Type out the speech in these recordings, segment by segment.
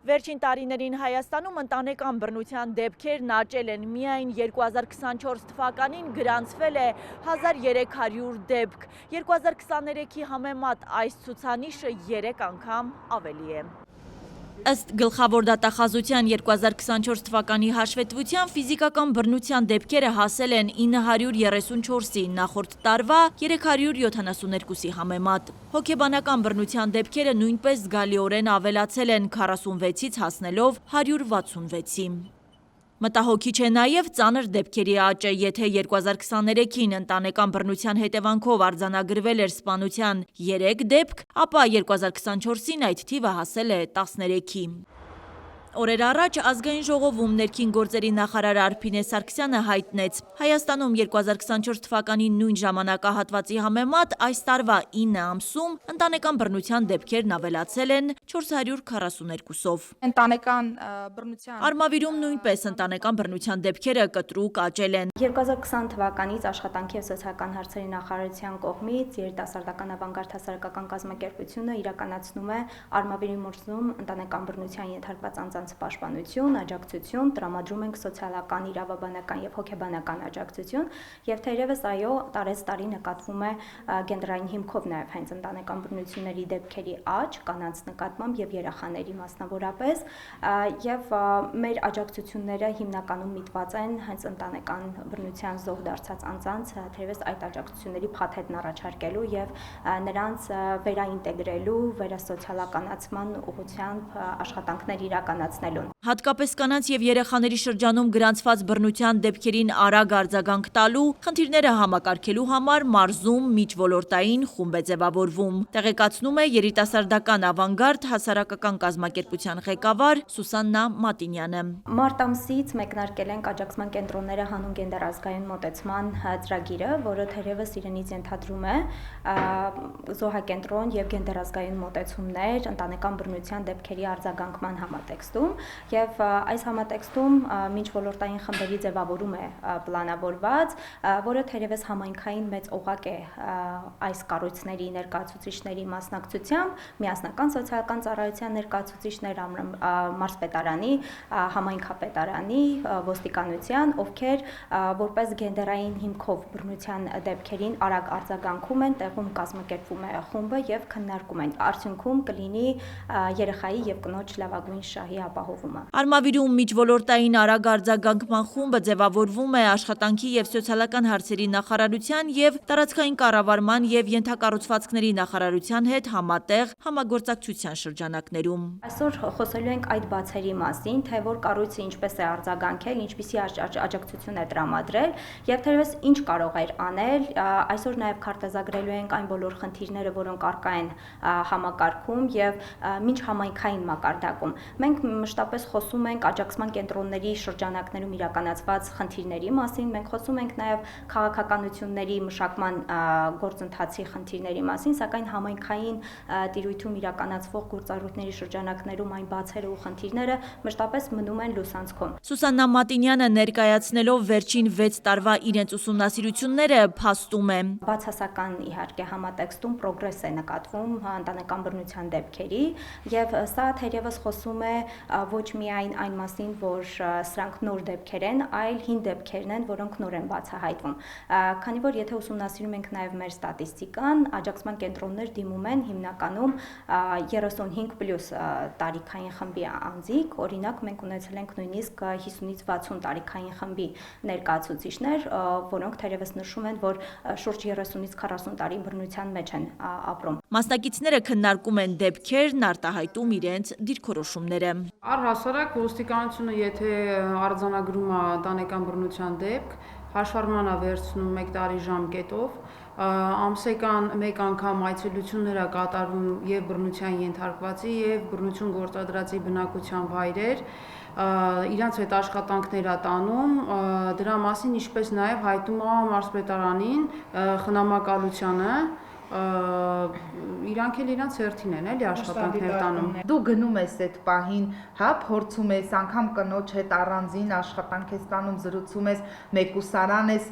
Վերջին տարիներին Հայաստանում ընտանեկան բռնության դեպքերն աճել են, միայն 2024 թվականին գրանցվել է 1300 դեպք, 2023-ի համեմատ այս ցուցանիշը 3 անգամ ավելի է։ Ըստ գլխավոր դատախազության 2024 թվականի հաշվետվության ֆիզիկական բռնության դեպքերը հասել են 934-ի, նախորդ տարվա 372-ի համեմատ։ Հոգեբանական բռնության դեպքերը նույնպես զգալիորեն ավելացել են 46-ից հասնելով 166-ի։ Մտահոգիչ է նաև ծանր դեպքերի աճը, եթե 2023-ին ընտանեկան բռնության հետևանքով արձանագրվել էր սպանության 3 դեպք, ապա 2024-ին այդ թիվը հասել է 13-ի։ Օրեր առաջ Ազգային ժողովում ներքին գործերի նախարար Արփինե Սարգսյանը հայտնեց. Հայաստանում 2024 թվականի նույն ժամանակահատվածի համեմատ այս տարվա 9 ամսում ընտանեկան բռնության դեպքերն ավելացել են 442-ով։ Ընտանեկան բռնության Արմավիրում նույնպես ընտանեկան բռնության դեպքերը կտրուկ աճել են։ 2020 թվականից Աշխատանքի և սոցիալական հարցերի նախարարության կողմից երիտասարդական ավանգարդ հասարակական կազմակերպությունը իրականացնում է Արմավիրի մարզում ընտանեկան բռնության ենթարկված անձանց պաշտպանություն, աջակցություն, տրամադրում ենք սոցիալական, իրավաբանական և հոգեբանական աջակցություն, եւ թերևս այո, տարեցտարի նկատվում է գենդերային հիմքով նաև հենց ընտանեկան բռնությունների դեպքերի աճ, կանանց նկատմամբ եւ երեխաների մասնավորապես, եւ մեր աջակցությունները հիմնականում միտված են հենց ընտանեկան բռնության զոհ դարձած անձանց թերևս այդ աջակցությունների փաթեթն առաջարկելու եւ նրանց վերաինտեգրելու, վերասոցիալականացման ուղղությամբ աշխատանքներ իրականացնելուն։ Հատկապես կանանց եւ երեխաների շրջանում գրանցված բռնության դեպքերին արագ արձագանք տալու, խնդիրները համակարգելու համար մարզում միջոլորտային խումբ է ձևավորվում, տեղեկացնում է երիտասարդական ավանգարդ հասարակական կազմակերպության ղեկավար Սուսաննա Մատինյանը։ Մարտ ամսից մեկնարկել ենք աջակցման կենտրոնները հանուն գենդերազգային մոտեցման ծրագիրը, որը թերևս իրենից ենթադրում է զոհակենտրոն եւ գենդերազգային մոտեցումներ ընտանեկան բռնության դեպքերի արձագանքման համատեքստում, եւ այս համատեքստում միջոլորտային խմբերի ձևավորում է պլանավորված, որը թերևս համայնքային մեծ օղակ է այս կառույցների ներկայացուցիչների մասնակցությամբ, միասնական սոցիալական ծառայության ներկայացուցիչներ, մարզպետարանի, համայնքապետարանի, ոստիկանության, ովքեր որպես գենդերային հիմքով բռնության դեպքերին արագ արձագանքում են, տեղում կազմակերպվում է խումբը եւ քննարկում են։ Արդյունքում կլինի երեխայի եւ կնոջ լավագույն շահի ապահովումը։ Արմավիրում միջոլորտային արագ արձագանքման խումբը ձևավորվում է Աշխատանքի եւ սոցիալական հարցերի նախարարության եւ Տարածքային կառավարման եւ ենթակառուցվածքների նախարարության հետ համատեղ համագործակցության շրջանակներում։ Այսօր խոսելու ենք այդ բացերի մասին, թե որ կառույցը ինչպես է արձագանքել, ինչպիսի աջակցություն է տրամադրել եւ թերևս ինչ կարող էր անել։ Այսօր նաեւ քարտեզագրելու ենք այն բոլոր խնդիրները, որոնք առկա են համակարգում եւ մինչ համայնքային մակարդակում։ Մենք մշտապես խոսում ենք աջակցման կենտրոնների շրջանակներում իրականացված խնդիրների մասին, մենք խոսում ենք նաև քաղաքականությունների մշակման գործընթացի խնդիրների մասին, սակայն համայնքային տիրույթում իրականացվող գործառույթների շրջանակներում այն բացերը ու խնդիրները մշտապես մնում են լուսանցքում։ Սուսաննա Մատինյանը ներկայացնելով վերջին 6 տարվա իրենց ուսումնասիրությունները փաստում է. Բացասական իհարկե համատեքստում պրոգրես է նկատվում ընտանեկան բռնության դեպքերի եւ սա թերևս խոսում է ոչ միայն այն մասին, որ սրանք նոր դեպքեր են, այլ հին դեպքերն են, որոնք նոր են բացահայտվում։ Քանի որ եթե ուսումնասիրում ենք նաև մեր ստատիստիկան, աջակցման կենտրոններ դիմում են հիմնականում 35+ տարիքային խմբի անձիկ, օրինակ մենք ունեցել ենք նույնիսկ 50-ից 60 տարիքային խմբի ներկայացուցիչներ, որոնք թերևս նշում են, որ շուրջ 30-ից 40 տարի բռնության մեջ են ապրում։ Մասնակիցները քննարկում են դեպքերն, արտահայտում իրենց դիրքորոշումները։ Առհասարակ ոստիկանությունը եթե արձանագրում է ընտանեկան բռնության դեպք, հաշվառման է վերցնում 1 տարի ժամկետով, ամսական 1 անգամ այցելություններ է կատարվում եւ բռնության ենթարկվածի եւ բռնություն գործադրածի բնակության վայրեր, իրանց հետ աշխատանքներ է տանում, դրա մասին ինչպես նաեւ հայտնում է մարզպետարանին խնամակալությանը, իրանք էլ իրանց հերթին են էլի աշխատանքներ տանում։ Դու գնում ես այդ պահին, հա, փորձում ես անգամ կնոջ հետ առանձին աշխատանք ես տանում, զրուցում ես, մեկուսարան ես,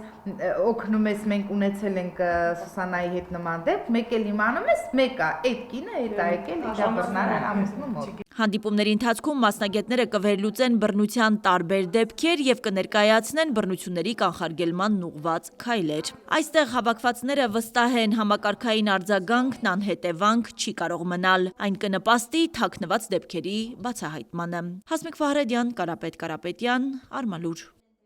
օգնում ես, մենք ունեցել ենք Սուսանայի հետ նման դեպք, մեկ էլ իմանում ես, մեկը այդ կինը, այդ եկել իր բռնարան ամուսնու մոտ։ Հանդիպումների ընթացքում մասնագետները կվերլուծեն բռնության տարբեր դեպքեր եւ կներկայացնեն բռնությունների կանխարգելման ուղղված քայլեր։ Այստեղ հավաքվածները վստահ են, համակարգային արձագանքն անհետևանք չի կարող մնալ, այն կնպաստի թաքնված դեպքերի բացահայտմանը։ Հասմիկ Ֆահրեդյան, Կարապետ Կարապետյան, Արմալուր։